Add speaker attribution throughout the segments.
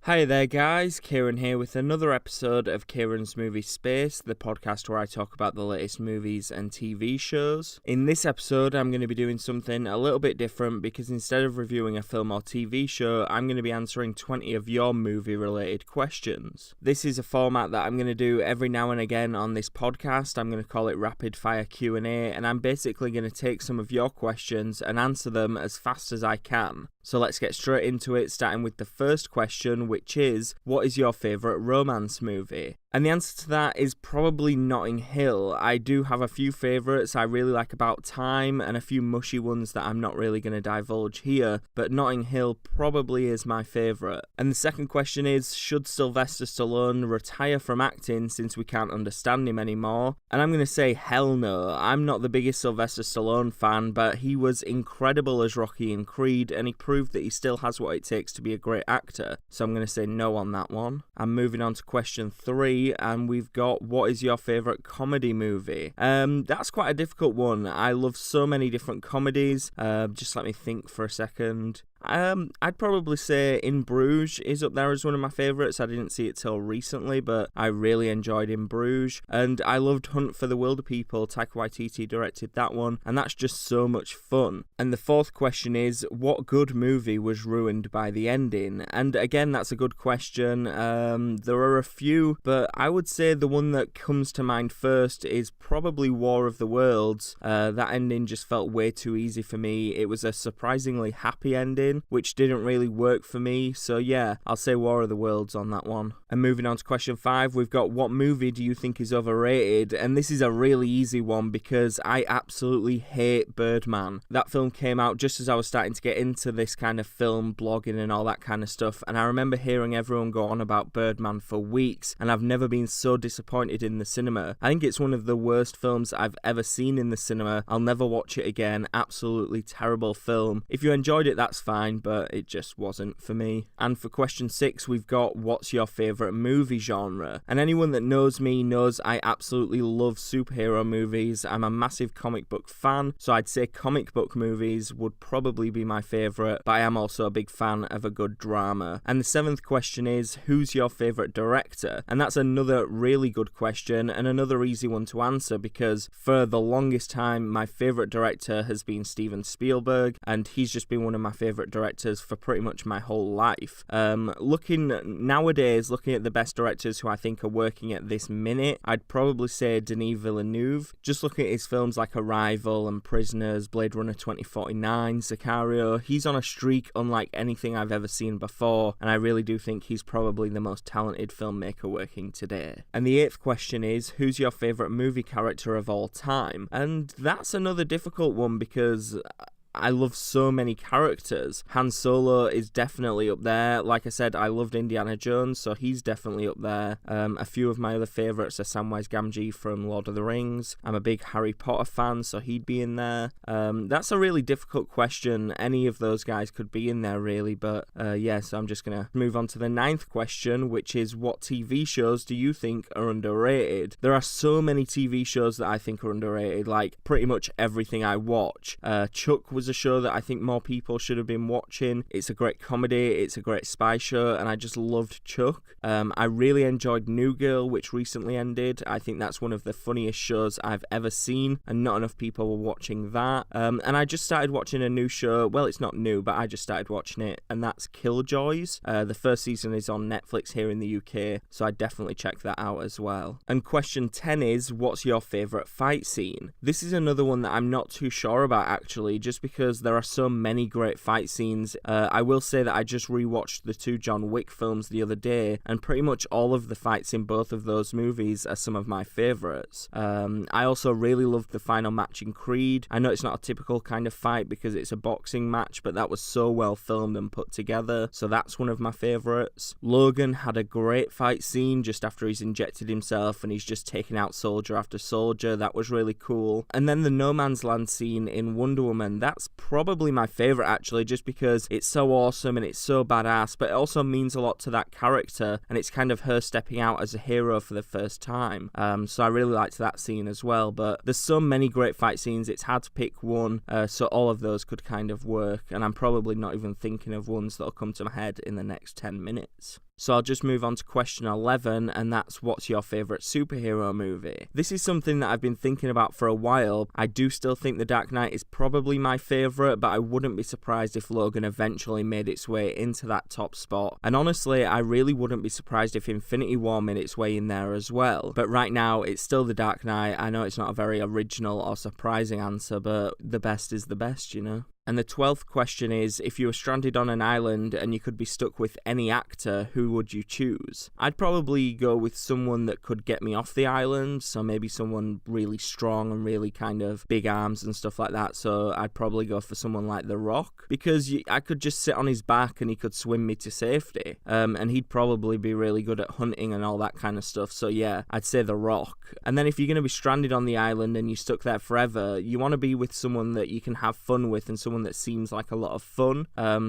Speaker 1: Hi there guys, Kieran here with another episode of Kieran's Movie Space, the podcast where I talk about the latest movies and TV shows. In this episode I'm going to be doing something a little bit different because instead of reviewing a film or TV show, I'm going to be answering 20 of your movie related questions. This is a format that I'm going to do every now and again on this podcast. I'm going to call it Rapid Fire Q&A, and I'm basically going to take some of your questions and answer them as fast as I can. So let's get straight into it, starting with the first question, which is, what is your favourite romance movie? And the answer to that is probably Notting Hill. I do have a few favourites. I really like About Time and a few mushy ones that I'm not really going to divulge here, but Notting Hill probably is my favourite. And the second question is, should Sylvester Stallone retire from acting since we can't understand him anymore? And I'm going to say hell no. I'm not the biggest Sylvester Stallone fan, but he was incredible as Rocky in Creed, and he proved that he still has what it takes to be a great actor. So I'm going to say no on that one. I'm moving on to question 3. And we've got, what is your favourite comedy movie? That's quite a difficult one. I love so many different comedies. Just let me think for a second. I'd probably say In Bruges is up there as one of my favourites. I didn't see it till recently, but I really enjoyed In Bruges. And I loved Hunt for the Wilderpeople. Taika Waititi directed that one, and that's just so much fun. And the fourth question is, what good movie was ruined by the ending? And again, that's a good question. There are a few, but I would say the one that comes to mind first is probably War of the Worlds. That ending just felt way too easy for me. It was a surprisingly happy ending, which didn't really work for me. So yeah, I'll say War of the Worlds on that one. And moving on to question 5, we've got, what movie do you think is overrated? And this is a really easy one because I absolutely hate Birdman. That film came out just as I was starting to get into this kind of film blogging and all that kind of stuff, and I remember hearing everyone go on about Birdman for weeks, and I've never been so disappointed in the cinema. I think it's one of the worst films I've ever seen in the cinema. I'll never watch it again. Absolutely terrible film. If you enjoyed it, that's fine, but it just wasn't for me. And for question 6, we've got, what's your favourite movie genre? And anyone that knows me knows I absolutely love superhero movies. I'm a massive comic book fan, so I'd say comic book movies would probably be my favourite, but I am also a big fan of a good drama. And the 7th question is, who's your favourite director? And that's another really good question and another easy one to answer because for the longest time my favourite director has been Steven Spielberg, and he's just been one of my favourite directors for pretty much my whole life. Looking at the best directors who I think are working at this minute, I'd probably say Denis Villeneuve. Just looking at his films like Arrival and Prisoners, Blade Runner 2049, Sicario, he's on a streak unlike anything I've ever seen before, and I really do think he's probably the most talented filmmaker working today. And the 8th question is, who's your favourite movie character of all time? And that's another difficult one because I love so many characters. Han Solo is definitely up there. Like I said, I loved Indiana Jones, so he's definitely up there. A few of my other favourites are Samwise Gamgee from Lord of the Rings. I'm a big Harry Potter fan, so he'd be in there. That's a really difficult question. Any of those guys could be in there, really, but so I'm just going to move on to the 9th question, which is, what TV shows do you think are underrated? There are so many TV shows that I think are underrated, like pretty much everything I watch. Chuck was a show that I think more people should have been watching. It's a great comedy, it's a great spy show, and I just loved Chuck. I really enjoyed New Girl, which recently ended. I think that's one of the funniest shows I've ever seen, and not enough people were watching that. And I just started watching a new show. Well, it's not new, but I just started watching it, and that's Killjoys. The first season is on Netflix here in the UK, so I'd definitely check that out as well. And question 10 is, what's your favourite fight scene? This is another one that I'm not too sure about, actually, just because there are so many great fight scenes. I will say that I just rewatched the 2 John Wick films the other day, and pretty much all of the fights in both of those movies are some of my favourites. I also really loved the final match in Creed. I know it's not a typical kind of fight because it's a boxing match, but that was so well filmed and put together, so that's one of my favourites. Logan had a great fight scene just after he's injected himself and he's just taken out soldier after soldier. That was really cool. And then the No Man's Land scene in Wonder Woman, that's probably my favourite, actually, just because it's so awesome and it's so badass, but it also means a lot to that character, and it's kind of her stepping out as a hero for the first time. So I really liked that scene as well, but there's so many great fight scenes, it's hard to pick one, so all of those could kind of work, and I'm probably not even thinking of ones that'll come to my head in the next 10 minutes. So I'll just move on to question 11, and that's what's your favourite superhero movie? This is something that I've been thinking about for a while. I do still think The Dark Knight is probably my favourite, but I wouldn't be surprised if Logan eventually made its way into that top spot. And honestly, I really wouldn't be surprised if Infinity War made its way in there as well. But right now, it's still The Dark Knight. I know it's not a very original or surprising answer, but the best is the best, you know? And the 12th question is, if you were stranded on an island and you could be stuck with any actor, who would you choose? I'd probably go with someone that could get me off the island, so maybe someone really strong and really kind of big arms and stuff like that, so I'd probably go for someone like The Rock, because I could just sit on his back and he could swim me to safety, and he'd probably be really good at hunting and all that kind of stuff, so yeah, I'd say The Rock. And then if you're going to be stranded on the island and you're stuck there forever, you want to be with someone that you can have fun with and someone that seems like a lot of fun.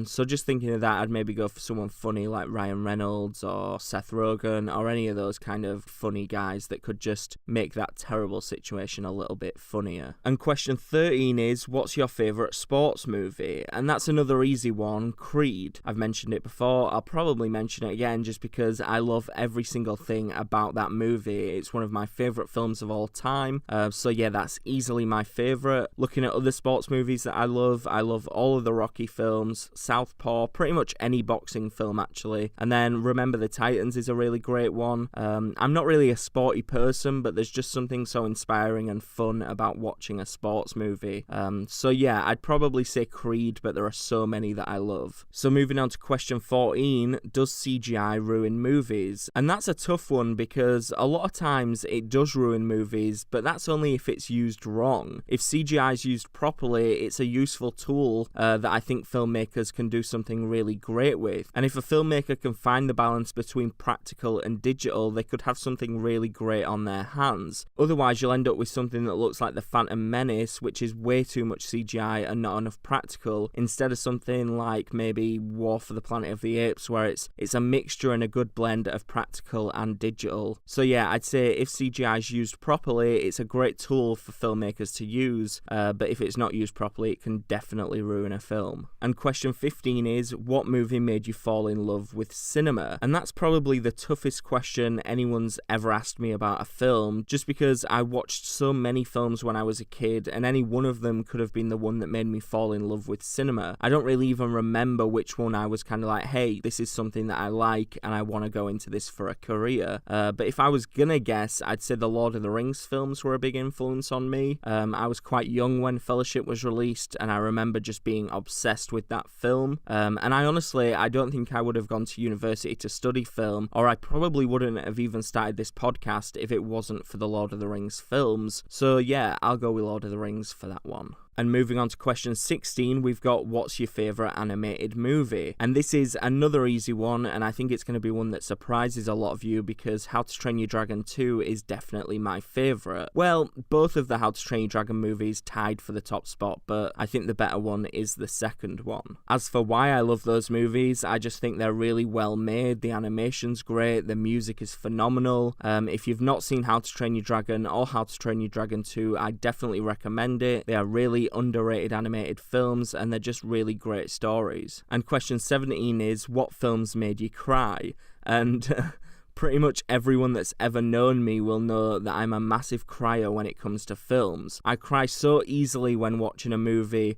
Speaker 1: So just thinking of that, I'd maybe go for someone funny like Ryan Reynolds or Seth Rogen or any of those kind of funny guys that could just make that terrible situation a little bit funnier. And question 13 is, what's your favourite sports movie? And that's another easy one, Creed. I've mentioned it before, I'll probably mention it again just because I love every single thing about that movie. It's one of my favourite films of all time. So yeah, that's easily my favourite. Looking at other sports movies that I love all of the Rocky films, Southpaw, pretty much any boxing film actually. And then Remember the Titans is a really great one. I'm not really a sporty person, but there's just something so inspiring and fun about watching a sports movie. So yeah, I'd probably say Creed, but there are so many that I love. So moving on to question 14, does CGI ruin movies? And that's a tough one because a lot of times it does ruin movies, but that's only if it's used wrong. If CGI is used properly, it's a useful tool that I think filmmakers can do something really great with. And if a filmmaker can find the balance between practical and digital, they could have something really great on their hands. Otherwise, you'll end up with something that looks like The Phantom Menace, which is way too much CGI and not enough practical, instead of something like maybe War for the Planet of the Apes, where it's a mixture and a good blend of practical and digital. So yeah, I'd say if CGI is used properly, it's a great tool for filmmakers to use, but if it's not used properly, it can definitely ruin a film. And question 15 is, what movie made you fall in love with cinema? And that's probably the toughest question anyone's ever asked me about a film, just because I watched so many films when I was a kid, and any one of them could have been the one that made me fall in love with cinema. I don't really even remember which one I was kind of like, hey, this is something that I like and I want to go into this for a career. But if I was gonna guess, I'd say the Lord of the Rings films were a big influence on me. I was quite young when Fellowship was released, and I remember just being obsessed with that film. And I don't think I would have gone to university to study film, or I probably wouldn't have even started this podcast if it wasn't for the Lord of the Rings films. So yeah, I'll go with Lord of the Rings for that one. And moving on to question 16, we've got what's your favourite animated movie? And this is another easy one, and I think it's going to be one that surprises a lot of you because How to Train Your Dragon 2 is definitely my favourite. Well, both of the How to Train Your Dragon movies tied for the top spot, but I think the better one is the second one. As for why I love those movies, I just think they're really well made, the animation's great, the music is phenomenal. If you've not seen How to Train Your Dragon or How to Train Your Dragon 2, I definitely recommend it. They are really underrated animated films and they're just really great stories. And question 17 is, what films made you cry? And pretty much everyone that's ever known me will know that I'm a massive crier when it comes to films. I cry so easily when watching a movie,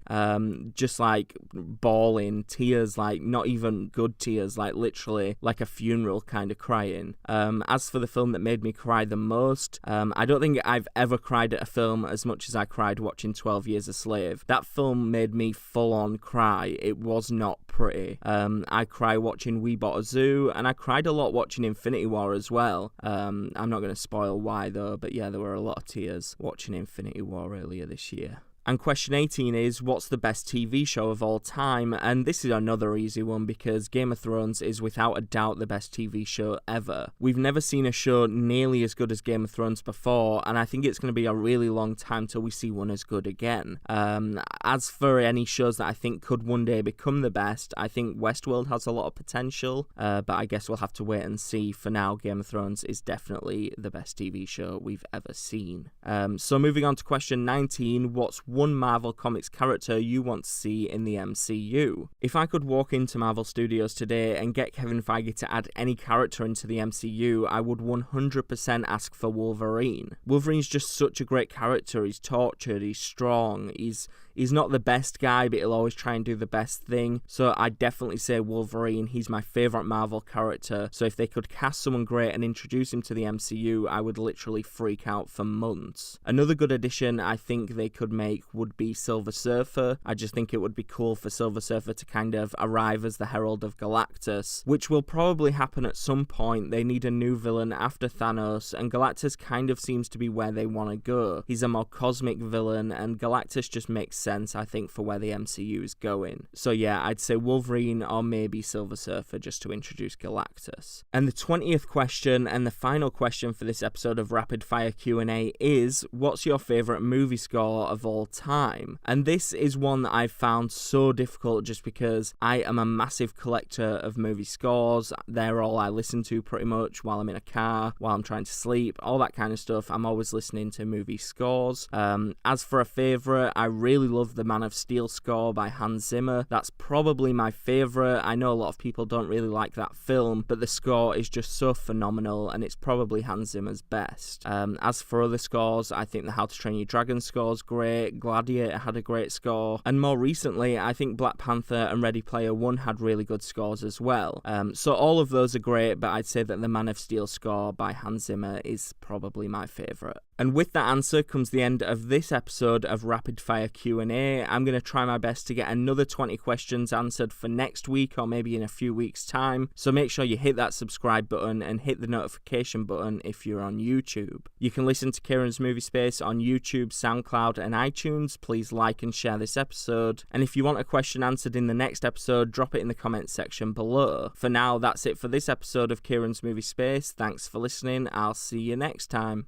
Speaker 1: just like bawling, tears, like not even good tears, like literally like a funeral kind of crying. As for the film that made me cry the most, I don't think I've ever cried at a film as much as I cried watching 12 Years a Slave. That film made me full on cry. It was not pretty. I cry watching We Bought a Zoo, and I cried a lot watching Infinity War as well. I'm not going to spoil why though, but yeah, there were a lot of tears watching Infinity War earlier this year. And question 18 is, what's the best TV show of all time? And this is another easy one because Game of Thrones is without a doubt the best TV show ever. We've never seen a show nearly as good as Game of Thrones before, and I think it's going to be a really long time till we see one as good again. As for any shows that I think could one day become the best, I think Westworld has a lot of potential, but I guess we'll have to wait and see. For now, Game of Thrones is definitely the best TV show we've ever seen. So moving on to question 19, what's one Marvel Comics character you want to see in the MCU. If I could walk into Marvel Studios today and get Kevin Feige to add any character into the MCU, I would 100% ask for Wolverine. Wolverine's just such a great character. He's tortured, he's strong, he's not the best guy, but he'll always try and do the best thing. So I'd definitely say Wolverine. He's my favourite Marvel character. So if they could cast someone great and introduce him to the MCU, I would literally freak out for months. Another good addition I think they could make would be Silver Surfer. I just think it would be cool for Silver Surfer to kind of arrive as the Herald of Galactus, which will probably happen at some point. They need a new villain after Thanos, and Galactus kind of seems to be where they want to go. He's a more cosmic villain, and Galactus just makes sense, I think, for where the MCU is going. So yeah, I'd say Wolverine or maybe Silver Surfer just to introduce Galactus. And the 20th question and the final question for this episode of Rapid Fire Q&A is, what's your favourite movie score of all time? And this is one that I've found so difficult just because I am a massive collector of movie scores. They're all I listen to pretty much while I'm in a car, while I'm trying to sleep, all that kind of stuff. I'm always listening to movie scores. As for a favourite, I really love the Man of Steel score by Hans Zimmer. That's probably my favourite. I know a lot of people don't really like that film, but the score is just so phenomenal, and it's probably Hans Zimmer's best. As for other scores, I think the How to Train Your Dragon score's great, Gladiator had a great score, and more recently, I think Black Panther and Ready Player One had really good scores as well. So all of those are great, but I'd say that the Man of Steel score by Hans Zimmer is probably my favourite. And with that answer comes the end of this episode of Rapid Fire Q&A. I'm going to try my best to get another 20 questions answered for next week or maybe in a few weeks' time. So make sure you hit that subscribe button and hit the notification button if you're on YouTube. You can listen to Kieran's Movie Space on YouTube, SoundCloud and iTunes. Please like and share this episode. And if you want a question answered in the next episode, drop it in the comments section below. For now, that's it for this episode of Kieran's Movie Space. Thanks for listening. I'll see you next time.